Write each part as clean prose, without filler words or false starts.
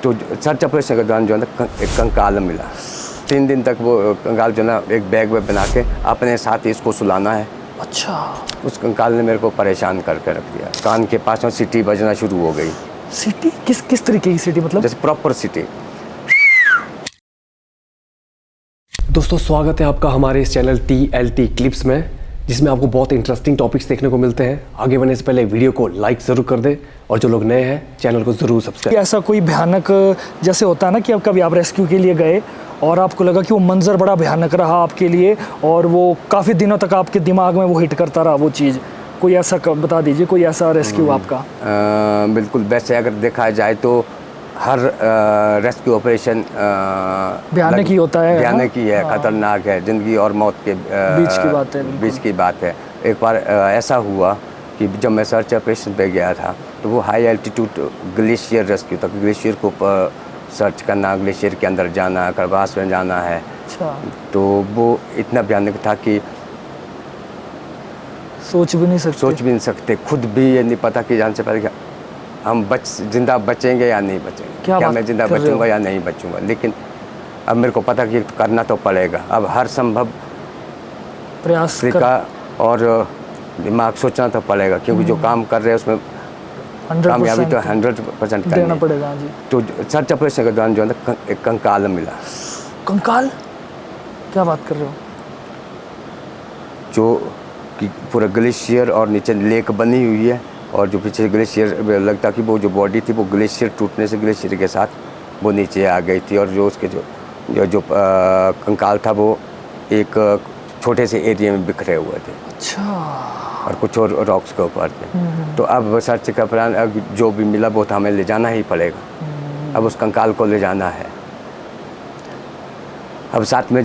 तो search operation के दौरान जो है ना एक कंकाल मिला। 3 दिन तक वो कंकाल जो है ना एक बैग में बना के अपने साथ ही इसको सुलाना है। अच्छा। उस कंकाल ने मेरे को परेशान करके रख दिया। कान के पास में सीटी बजना शुरू हो गई। सीटी? किस तरीके की सीटी मतलब? जैसे प्रॉपर सीटी। दोस्तों स्वागत है आपका हमारे इस चैनल TLT क्लिप्स में, जिसमें आपको बहुत इंटरेस्टिंग टॉपिक्स देखने को मिलते हैं। आगे बढ़ने से पहले वीडियो को लाइक ज़रूर कर दें और जो लोग नए हैं चैनल को ज़रूर सब्सक्राइब। ऐसा कोई भयानक जैसे होता है ना कि अब कभी आप रेस्क्यू के लिए गए और आपको लगा कि वो मंजर बड़ा भयानक रहा आपके लिए और वो काफ़ी दिनों तक आपके दिमाग में वो हिट करता रहा वो चीज़, कोई ऐसा बता दीजिए, कोई ऐसा रेस्क्यू आपका? बिल्कुल। वैसे अगर देखा जाए तो हर रेस्क्यू ऑपरेशन भयानक ही होता है, भयानक ही है, खतरनाक है, ज़िंदगी और मौत के बीच की बात है। बीच की बात है। एक बार ऐसा हुआ कि जब मैं सर्च ऑपरेशन पे गया था तो वो हाई एल्टीट्यूड ग्लेशियर रेस्क्यू था। ग्लेशियर को सर्च करना, ग्लेशियर के अंदर जाना, खरवास में जाना है। अच्छा। तो वो इतना भयानक था कि सोच भी नहीं सकते। खुद भी ये नहीं पता कि जान से पहले हम जिंदा बचेंगे या नहीं बचेंगे, क्या मैं जिंदा बचूंगा या नहीं बचूंगा। लेकिन अब मेरे को पता कि करना तो पड़ेगा। अब हर संभव प्रयास तरीका और दिमाग सोचना तो पड़ेगा, क्योंकि जो काम कर रहे हैं उसमें कामयाबी तो 100% देना पड़ेगा जी। तो सर्च ऑपरेशन के दौरान जो है ना एक कंकाल मिला। कंकाल? क्या बात कर रहे हो? जो कि पूरा ग्लेशियर और नीचे लेक बनी हुई है और जो पीछे ग्लेशियर लगता कि वो जो बॉडी थी वो ग्लेशियर टूटने से ग्लेशियर के साथ वो नीचे आ गई थी। और जो उसके जो कंकाल था वो एक छोटे से एरिया में बिखरे हुए थे। अच्छा। और कुछ और रॉक्स के ऊपर थे। तो अब सर्च का प्लान, अब जो भी मिला वो तो हमें ले जाना ही पड़ेगा। अब उस कंकाल को ले जाना है। अब साथ में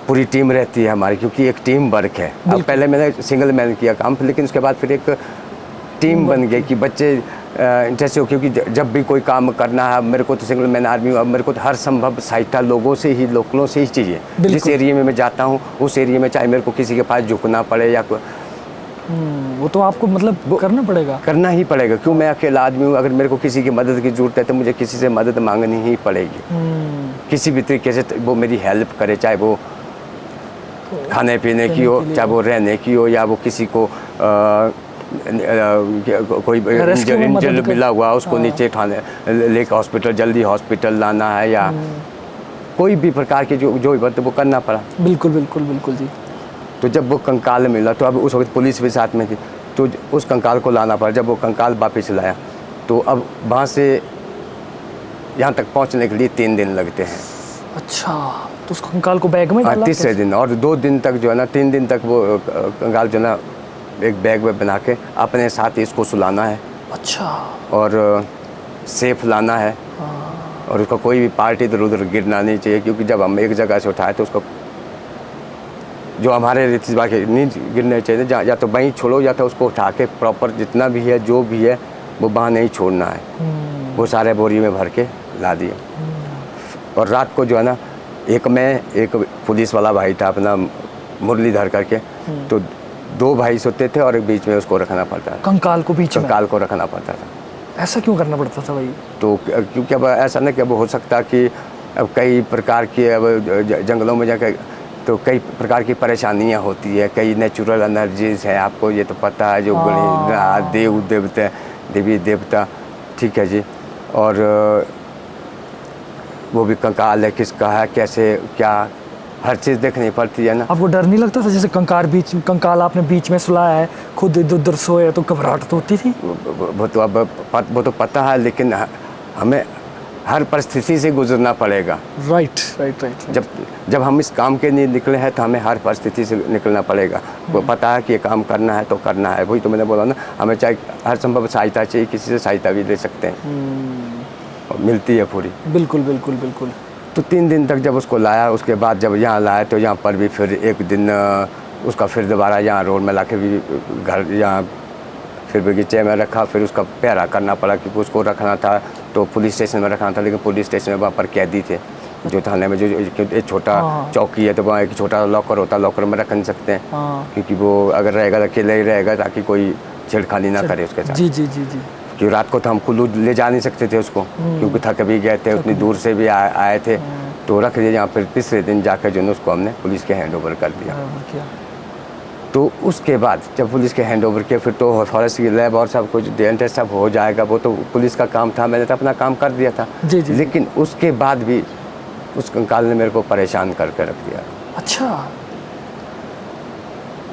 पूरी टीम रहती है हमारी, क्योंकि एक टीम वर्क है। अब पहले मैंने सिंगल मैन किया काम, लेकिन उसके बाद फिर एक टीम बन गई कि बच्चे इंटरेस्ट हो, क्योंकि जब भी कोई काम करना है, मेरे को तो सिंगल मैन आर्मी, अब मेरे को तो हर संभव सहायता लोगों से ही, लोकलों से ही चाहिए। जिस एरिया में मैं जाता हूँ उस एरिया में चाहे मेरे को किसी के पास झुकना पड़े या वो तो आपको मतलब करना ही पड़ेगा। क्यों, मैं अकेला आदमी हूँ। अगर मेरे को किसी की मदद की ज़रूरत है तो मुझे किसी से मदद मांगनी ही पड़ेगी। किसी भी तरीके से वो मेरी हेल्प करे, चाहे वो खाने पीने की हो, चाहे वो रहने की हो, या वो किसी को कोई इंजर मिला हुआ उसको नीचे उठाने लेके हॉस्पिटल, जल्दी हॉस्पिटल लाना है, या कोई भी प्रकार की जो बात वो करना पड़ा। बिल्कुल जी। तो जब वो कंकाल मिला तो अब उस वक्त पुलिस भी साथ में थी, तो उस कंकाल को लाना पड़ा। जब वो कंकाल वापस लाया तो अब वहाँ से यहाँ तक पहुँचने के लिए 3 दिन लगते हैं। अच्छा। तो उस कंकाल को बैग में डाला? तीसरे दिन और 2 दिन तक जो है ना, 3 दिन तक वो कंकाल जो है ना एक बैग में बना के अपने साथ ही इसको सुलाना है। अच्छा। और सेफ लाना है। और उसका कोई भी पार्ट इधर उधर गिरना नहीं चाहिए, क्योंकि जब हम एक जगह से उठाए तो उसको जो हमारे रीति रिवाज के नहीं गिरने चाहिए, या तो वहीं छोड़ो या तो उसको उठा के प्रॉपर जितना भी है जो भी है वो वहाँ नहीं छोड़ना है। वो सारे बोरी में भर के ला दिए। और रात को जो है ना एक पुलिस वाला भाई था अपना मुरलीधर करके, तो 2 भाई सोते थे और एक बीच में उसको रखना पड़ता था। कंकाल को बीच में? कंकाल को रखना पड़ता था। ऐसा क्यों करना पड़ता था भाई? तो क्योंकि अब ऐसा नहीं कि अब हो सकता कि अब कई प्रकार की अब जंगलों में जाकर तो कई प्रकार की परेशानियां होती है, कई नेचुरल एनर्जीज है, आपको ये तो पता है, जो देवी देवता, ठीक है जी। और वो भी कंकाल है, किसका है, कैसे क्या, हर चीज़ देखनी पड़ती है ना। आपको डर नहीं लगता था? जैसे कंकाल आपने बीच में सुलाया है, खुद इधर उधर सोए तो घबराहट तो होती थी? वो तो पता है, लेकिन हमें हर परिस्थिति से गुजरना पड़ेगा। राइट। जब हम इस काम के लिए निकले हैं तो हमें हर परिस्थिति से निकलना पड़ेगा। वो पता है कि ये काम करना है तो करना है। वही तो मैंने बोला ना, हमें चाहे हर संभव सहायता चाहिए, किसी से सहायता भी ले सकते हैं और मिलती है पूरी। बिल्कुल। तो 3 दिन तक जब उसको लाया, उसके बाद जब यहाँ लाया तो यहाँ पर भी फिर एक दिन उसका फिर दोबारा यहाँ रोड में ला के भी घर यहाँ फिर बगीचे में रखा। फिर उसका पहरा करना पड़ा, क्योंकि उसको रखना था तो पुलिस स्टेशन में रखना था, लेकिन पुलिस स्टेशन में वहाँ पर कैदी थे। जो थाने में जो एक छोटा चौकी है तो वहाँ एक छोटा लॉकर होता है, लॉकर में रख नहीं सकते हैं। क्योंकि वो अगर रहेगा अकेले ही रहेगा, ताकि कोई छेड़खानी ना करे उसके साथ। जी। कि रात को तो हम कुल्लू ले जा नहीं सकते थे उसको, क्योंकि थक भी गए थे, उतनी दूर से भी आए थे, तो रख दिया। यहाँ फिर तीसरे दिन जाकर जो है उसको हमने पुलिस के हैंड ओवर कर दिया। तो उसके बाद जब पुलिस के हैंड ओवर किया, फिर तो फॉरेस्ट की लैब और सब कुछ डीएनए सब हो जाएगा, वो तो पुलिस का काम था, मैंने तो अपना काम कर दिया था। जी, जी। लेकिन उसके बाद भी उस कंकाल ने मेरे को परेशान करके रख दिया। अच्छा।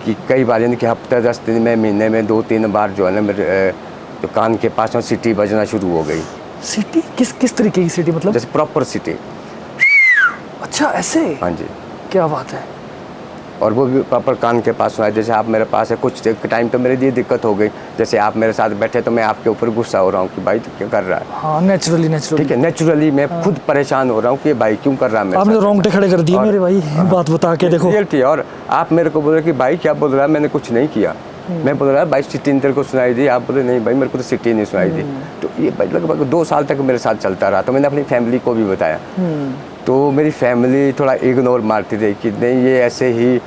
कि कई बार यानी कि हफ्ते 10 दिन में, महीने में 2-3 बार जो है ना मेरे जो कान के पास में सीटी बजना शुरू हो गई। सिटी किस तरीके की सिटी मतलब? जैसे प्रॉपर सीटी। अच्छा ऐसे? हाँ जी। क्या बात है। और वो भी प्रॉपर कान के पास सुनाई। जैसे आप मेरे पास है, कुछ टाइम तो मेरे लिए दिक्कत हो गई, जैसे आप मेरे साथ बैठे तो मैं आपके ऊपर गुस्सा हो रहा हूँ कि भाई तो क्या कर रहा है। हाँ, नेचुरली ठीक है, नेचुरली मैं खुद परेशान हो रहा हूँ कि भाई क्यों कर रहा है मेरे आपने साथ। तो रोंगटे खड़े कर दिए मेरे भाई, बात बता के देखो। रियलिटी। और आप मेरे को बोल रहे कि भाई क्या बोल रहा है, मैंने कुछ नहीं किया। मैं बोल रहा है भाई सिटी तेरे को सुनाई दी, आप बोले नहीं भाई मेरे को तो सिटी नहीं सुनाई दी। तो ये लगभग 2 साल तक मेरे साथ चलता रहा। तो मैंने अपनी फैमिली को भी बताया, तो मेरी फैमिली थोड़ा इग्नोर मारती थी कि नहीं ये ऐसे ही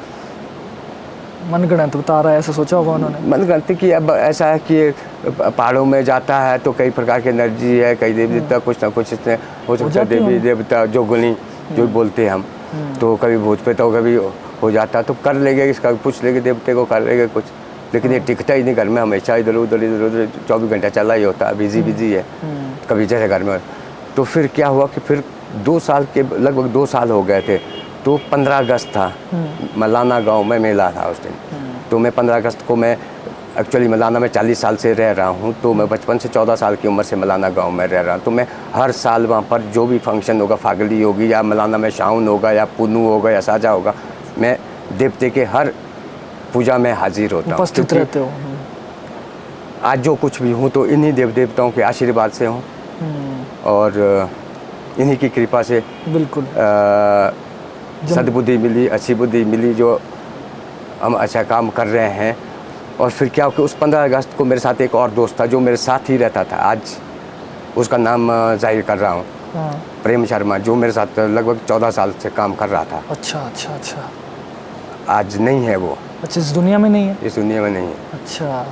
मनगढ़ंत बता रहा है, ऐसा सोचा होगा उन्होंने। मनगढ़ंत कि अब ऐसा है कि पहाड़ों में जाता है तो कई प्रकार की एनर्जी है, कई देवी देवता कुछ ना कुछ इसमें हो सकता है, देवी देवता जोगनी जो बोलते हैं हम, तो कभी भूत प्रेत तो कभी हो जाता, तो कर लेंगे इसका, पूछ लेंगे देवते को, कर लेंगे कुछ। लेकिन ये टिकता ही नहीं घर में, हमेशा इधर उधर 24 घंटा चला ही होता है, बिजी है कभी जैसे घर में। तो फिर क्या हुआ कि फिर 2 साल के लगभग 2 साल हो गए थे, तो 15 अगस्त था, मलाना गांव में मेला था उस दिन। तो मैं 15 अगस्त को, मैं एक्चुअली मलाना में 40 साल से रह रहा हूँ, तो मैं बचपन से 14 साल की उम्र से मलाना गांव में रह रहा हूँ। तो मैं हर साल वहाँ पर जो भी फंक्शन होगा, फागली होगी या मलाना में शाउन होगा या पुनू होगा या साजा होगा, मैं देवते के हर पूजा में हाजिर होता हूँ, उपस्थित रहते हो। आज जो कुछ भी हूँ तो इन्हीं देव देवताओं के आशीर्वाद से हूँ और इन्हीं की कृपा से बिल्कुल सद्बुद्धि मिली, अच्छी बुद्धि मिली, जो हम अच्छा काम कर रहे हैं। और फिर क्या कि उस 15 अगस्त को मेरे साथ एक और दोस्त था जो मेरे साथ ही रहता था, आज उसका नाम जाहिर कर रहा हूँ, प्रेम शर्मा, जो मेरे साथ लगभग 14 साल से काम कर रहा था। अच्छा अच्छा अच्छा। आज नहीं है वो, अच्छा, इस दुनिया में नहीं है? इस दुनिया में नहीं है। अच्छा।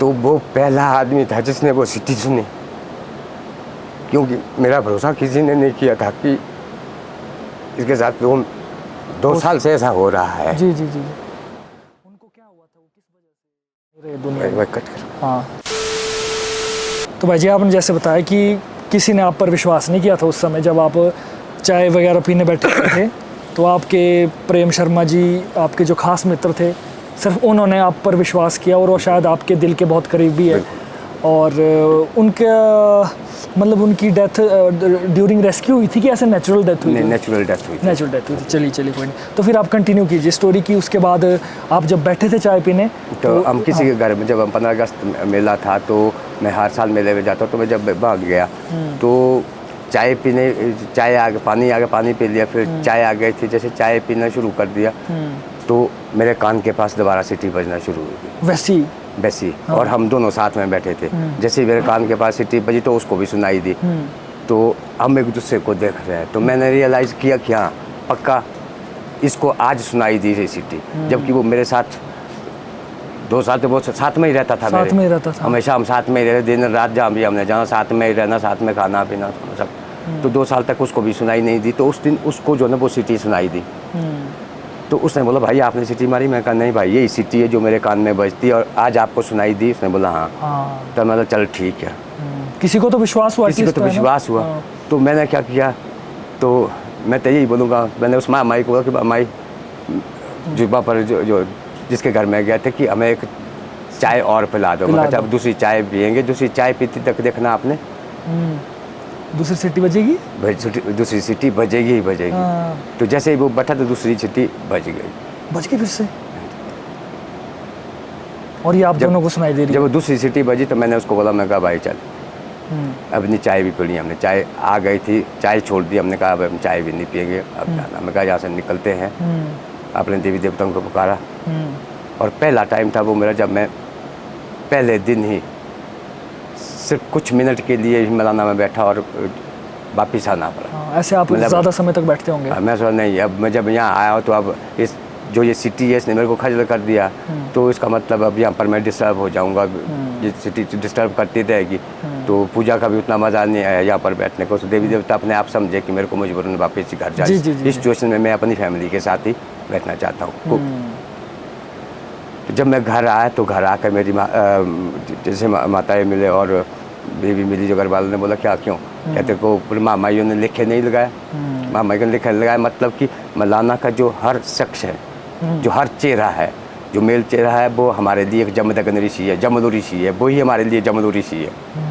तो वो पहला आदमी था जिसने वो सिटी सुनी, क्योंकि मेरा भरोसा किसी ने नहीं किया था कि इसके साथ 2 साल से ऐसा हो रहा है। जी जी जी। उनको क्या हुआ था, वो किस वजह से दुनिया में? कट कर। हाँ, तो भाई जी आपने जैसे बताया कि किसी ने आप पर विश्वास नहीं किया था उस समय जब आप चाय वगैरह पीने बैठे थे, तो आपके प्रेम शर्मा जी, आपके जो खास मित्र थे, सिर्फ उन्होंने आप पर विश्वास किया और वो शायद आपके दिल के बहुत करीबी है। और उनका मतलब उनकी डेथ ड्यूरिंग रेस्क्यू हुई थी कि ऐसे नेचुरल डेथ हुई? नेचुरल डेथ हुई थी। नेचुरल डेथ हुई थी। चलिए कोई नहीं। तो फिर आप कंटिन्यू कीजिए स्टोरी की। उसके बाद आप जब बैठे थे चाय पीने तो हम किसी के घर में, जब हम 15 अगस्त मेला था तो मैं हर साल मेले में जाता हूँ, तो मैं जब भाग गया तो चाय पीने, चाय आगे पानी आगे पानी पी लिया, फिर चाय आ गई थी, जैसे चाय पीना शुरू कर दिया तो मेरे कान के पास दोबारा सीटी बजना शुरू हो गई, वैसी। हाँ। और हम दोनों साथ में बैठे थे, जैसे मेरे कान के पास सीटी बजी तो उसको भी सुनाई दी। तो हम एक दूसरे को देख रहे हैं, तो मैंने रियलाइज़ किया कि हाँ पक्का इसको आज सुनाई दी थी सीटी, जबकि वो मेरे साथ 2 साल तो वो साथ में ही रहता था, साथ में ही रहता था हमेशा। हम साथ में ही रहते, दिन रात जहाँ भी हमने जाना साथ में ही रहना, साथ में खाना पीना सब। तो 2 साल तक उसको भी सुनाई नहीं दी। तो उस दिन उसको जो है वो सीटी सुनाई दी। तो उसने बोला भाई आपने सीटी मारी? मैं कहा नहीं भाई यही सीटी है जो मेरे कान में बजती है और आज आपको सुनाई दी। उसने बोला हाँ। तो मतलब चल ठीक है, किसी को तो विश्वास हुआ, किसी को तो विश्वास हुआ। तो मैंने क्या किया, तो मैं तो यही बोलूँगा, मैंने उस माई को बोला कि माई जुब्बा पर जो जिसके घर में गए थे कि हमें एक चाय और पिला दो। मैं कहता अब दूसरी चाय पियेंगे, दूसरी चाय पीती तक देखना आपने दूसरी सीटी बजेगी, दूसरी सीटी बजेगी ही बजेगी। तो जैसे ही वो बैठा तो दूसरी सीटी बज गई फिर से। और ये आप दोनों को सुनाई दे रही? जब वो दूसरी सीटी बजी तो मैंने उसको बोला, मैं कहा भाई चल अपनी चाय भी पी ली हमने, चाय आ गई थी, चाय छोड़ दी हमने, कहा अब हम चाय भी नहीं पिएंगे, अब जाना। मैं कहा यहाँ से निकलते हैं। अपने देवी देवताओं को पुकारा और पहला टाइम था वो मेरा जब मैं पहले दिन ही सिर्फ कुछ मिनट के लिए ही मलाना में बैठा और वापिस आना पड़ा। ऐसे आप ज़्यादा समय तक बैठते होंगे? मैं सोचा नहीं, अब मैं जब यहाँ आया हूँ तो अब इस जो ये सिटी है इसने मेरे को खजल कर दिया, तो इसका मतलब अब यहाँ पर मैं डिस्टर्ब हो जाऊँगा, ये सिटी डिस्टर्ब करती रहेगी, तो पूजा का भी उतना मज़ा नहीं आया यहाँ पर बैठने को। तो देवी देवता अपने आप समझे कि मेरे को मजबूरन वापस घर जाए। इस सिचुएशन में मैं अपनी फैमिली के साथ ही बैठना चाहता हूँ। तो जब मैं घर आया तो घर आकर मेरी जैसे माताएँ मिले और बेबी मिली, जो घर वालों ने बोला क्या क्यों, कहते को मामाइयों ने लिखे नहीं लगाया, मामाइयों ने लिखे लगाया, मतलब कि मौलाना का जो हर शख्स है, जो हर चेहरा है, जो मेल चेहरा है, वो हमारे लिए एक जमदग्न ऋषि है, जमदू ऋषि है, वही हमारे लिए जमदू ऋषि है।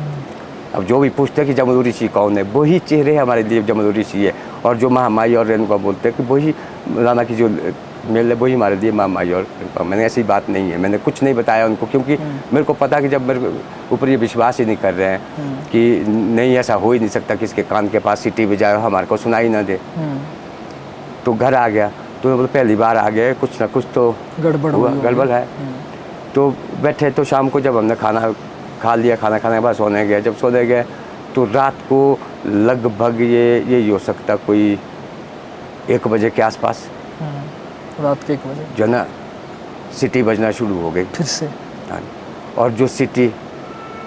अब जो भी पूछते हैं कि जमदू ऋषि कौन है, वही चेहरे हमारे लिए जमदू ऋषि है। और जो महामाई और रेणुका बोलते हैं कि वही मौलाना की जो मेल है, वही हमारे लिए महामाई और रेणुका। मैंने ऐसी बात नहीं है, मैंने कुछ नहीं बताया उनको, क्योंकि मेरे को पता कि जब मेरे ऊपर ये विश्वास ही नहीं कर रहे हैं कि नहीं ऐसा हो ही नहीं सकता कि इसके कान के पास सीटी बजाए हमारे को सुनाई ना दे, तो घर आ गया। तो मैं पहली बार आ गए, कुछ ना कुछ तो गड़बड़ है। तो बैठे, तो शाम को जब हमने खाना खा लिया, खाना खाने के बाद सोने गए। जब सोने गए तो रात को लगभग ये हो सकता कोई 1 बजे के आसपास, रात के 1 बजे जो ना सीटी बजना शुरू हो गई फिर से। हाँ, और जो सीटी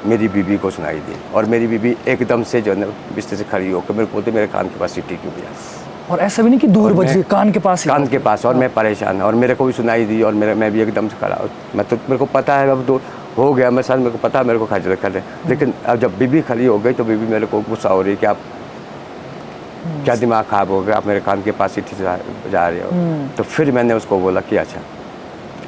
मेरी बीबी को सुनाई दी, और मेरी बीबी एकदम से जो है ना बिस्तर से खड़ी होकर मेरे को बोलते मेरे कान के पास सीटी क्यों बजा। और ऐसा भी नहीं कि दूर बज गई, कान के पास ही, कान के पास। और मैं परेशान, और मेरे को भी सुनाई दी, और मैं भी एकदम से खड़ा। मैं तो मेरे को पता है अब तो हो गया, मेरे साथ मेरे को पता है मेरे को खजल कर रहे, लेकिन अब जब बीबी खड़ी हो गई तो बीबी मेरे को गुस्सा हो रही कि आप क्या दिमाग खराब हो गया, आप मेरे कान के पास सीटी जा रहे हो। तो फिर मैंने उसको बोला कि अच्छा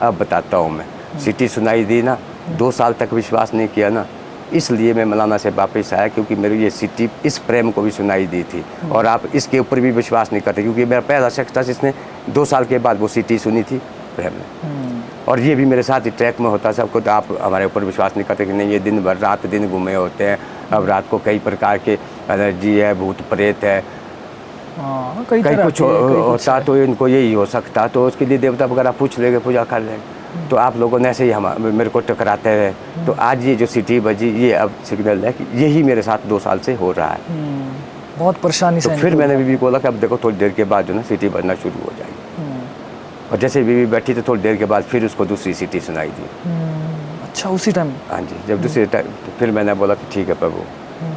अब बताता हूँ मैं, सीटी सुनाई दी ना, 2 साल तक विश्वास नहीं किया ना, इसलिए मैं मौलाना से वापस आया, क्योंकि मेरी ये सीटी इस प्रेम को भी सुनाई दी थी, और आप इसके ऊपर भी विश्वास नहीं करते, क्योंकि मेरा पहला शख्स था जिसने 2 साल के बाद वो सीटी सुनी थी प्रेम में। और ये भी मेरे साथ ही ट्रैक में होता सबको, तो आप हमारे ऊपर विश्वास नहीं करते कि नहीं ये दिन भर रात दिन घूमे होते हैं। अब रात को कई प्रकार के एनर्जी है, भूत प्रेत है, कई कुछ होता, तो इनको यही हो सकता, तो उसके लिए देवता वगैरह पूछ लेंगे, पूजा कर लेंगे। तो आप लोगों ने ऐसे ही मेरे को टकराते रहे। तो आज ये जो सीटी बजी, ये अब सिग्नल है कि यही मेरे साथ 2 साल से हो रहा है। बहुत परेशानी से। तो फिर मैंने बीबी को बोला कि अब देखो थोड़ी देर के बाद जो ना सीटी बजना शुरू हो जाएगी। और जैसे बीबी बैठी तो थोड़ी देर के बाद फिर उसको दूसरी सीटी सुनाई दी। अच्छा, उसी टाइम? हाँ जी, जब दूसरी टाइम तो फिर मैंने बोला कि ठीक है प्रभु,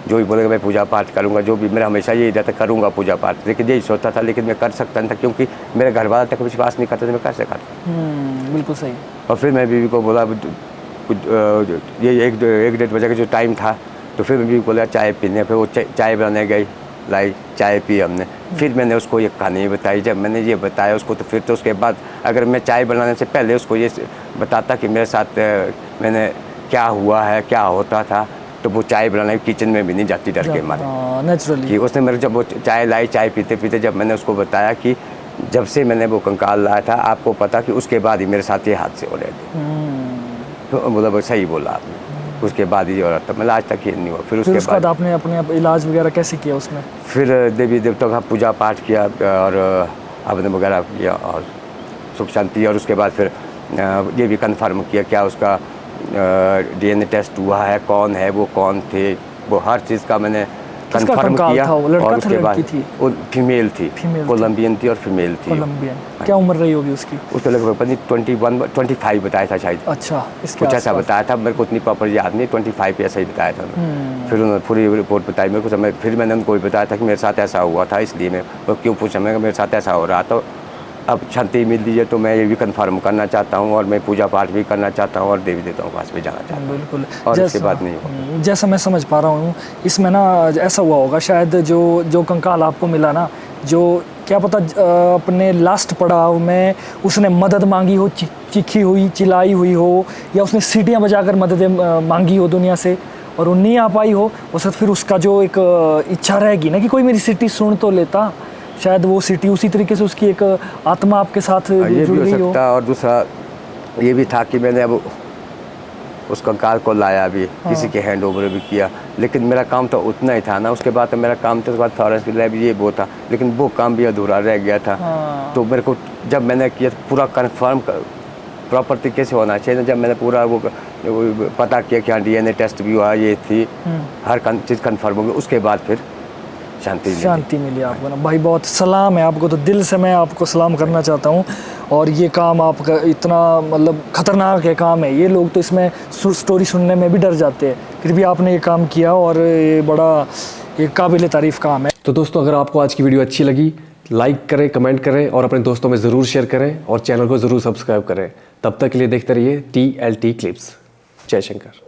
जो भी बोलेगा मैं पूजा पाठ करूँगा, जो भी मेरा हमेशा यही रहता करूँगा पूजा पाठ। लेकिन यही सोचता था, लेकिन मैं कर सकता नहीं था, क्योंकि मेरे घर वाला तक विश्वास नहीं करते थे, मैं कैसे करता। बिल्कुल सही। और फिर मैं बीवी को बोला ये 1-1:30 बजे का जो टाइम था, तो फिर मैं बीवी को बोला चाय पीने। फिर वो चाय बनाने गई, लाई चाय पी हमने। फिर मैंने उसको ये कहानी बताई। जब मैंने ये बताया उसको, तो फिर तो उसके बाद अगर मैं चाय बनाने से पहले उसको ये बताता कि मेरे साथ मैंने क्या हुआ है, क्या होता था, तो वो चाय बनाने किचन में भी नहीं जाती डर के मारे। नेचुरली। कि उसने मेरे जब वो चाय लाई, चाय पीते पीते जब मैंने उसको बताया कि जब से मैंने वो कंकाल लाया था, आपको पता कि उसके बाद ही मेरे साथ ये हादसे हो रहे थे। तो बोला सही बोला आपने, उसके बाद ही हो रहा था, मतलब आज तक ये नहीं हुआ। फिर उसके बाद आपने अपने इलाज वगैरह कैसे किया उसमें? फिर देवी देवताओं का पूजा पाठ किया और आपने वगैरह किया और सुख शांति। और उसके बाद फिर ये भी कंफर्म किया क्या उसका DNA टेस्ट हुआ है, कौन है वो, कौन थे वो, हर चीज़ का मैंने कंफर्म किया। और उसके बाद वो फीमेल थी, कोलंबियन थी और फीमेल थी। कोलंबियन। क्या उम्र रही होगी उसकी? उसको लगभग 21-25 बताया था शायद। अच्छा, कुछ ऐसा बताया था, मेरे को उतनी प्रॉपर याद नहीं, 25 ऐसा ही बताया था। फिर उन्होंने पूरी रिपोर्ट बताई मेरे को। फिर मैंने उनको भी बताया था कि मेरे साथ ऐसा हुआ था, इसलिए मैं क्यों पूछा, मैं मेरे साथ ऐसा हो रहा था। अब शांति मिल रही है तो मैं ये भी कंफर्म करना चाहता हूँ, और मैं पूजा पाठ भी करना चाहता हूँ, और देवी देवताओं के पास भी जाना चाहता हूँ। बिल्कुल। और इसके बाद नहीं होगा। जैसा मैं समझ पा रहा हूँ इसमें ना, ऐसा हुआ होगा शायद जो कंकाल आपको मिला ना, जो क्या पता अपने लास्ट पड़ाव में उसने मदद मांगी हो, चीखी हुई, चिल्लाई हुई हो, या उसने सीटियाँ बजाकर मदद मांगी हो दुनिया से, और वो नहीं आ पाई हो। और फिर उसका जो एक इच्छा रहेगी ना कि कोई मेरी सीटी सुन तो लेता, शायद वो सिटी उसी तरीके से उसकी एक आत्मा आपके साथ ये जुड़ भी गई हो सकता। और दूसरा ये भी था कि मैंने अब उस कंकाल को लाया भी, किसी के हैंड ओवर भी किया, लेकिन मेरा काम तो उतना ही था ना। उसके बाद तो मेरा काम था, उसके बाद फॉरेंसिक लैब ये वो था, लेकिन वो काम भी अधूरा रह गया था। तो मेरे को जब मैंने किया पूरा कन्फर्म प्रॉपर तरीके से होना चाहिए। जब मैंने पूरा वो पता किया कि हाँ DNA टेस्ट भी हुआ, ये थी, हर चीज़ कन्फर्म हो गई, उसके बाद फिर शांति मिली आपको ना। भाई बहुत सलाम है आपको, तो दिल से मैं आपको सलाम करना चाहता हूँ। और ये काम आपका इतना मतलब ख़तरनाक है काम है, ये लोग तो इसमें स्टोरी सुनने में भी डर जाते हैं, फिर भी आपने ये काम किया और ये बड़ा ये काबिल तारीफ़ काम है। तो दोस्तों अगर आपको आज की वीडियो अच्छी लगी, लाइक करें, कमेंट करें और अपने दोस्तों में ज़रूर शेयर करें और चैनल को ज़रूर सब्सक्राइब करें। तब तक के लिए देखते रहिए TLT क्लिप्स। जय शंकर।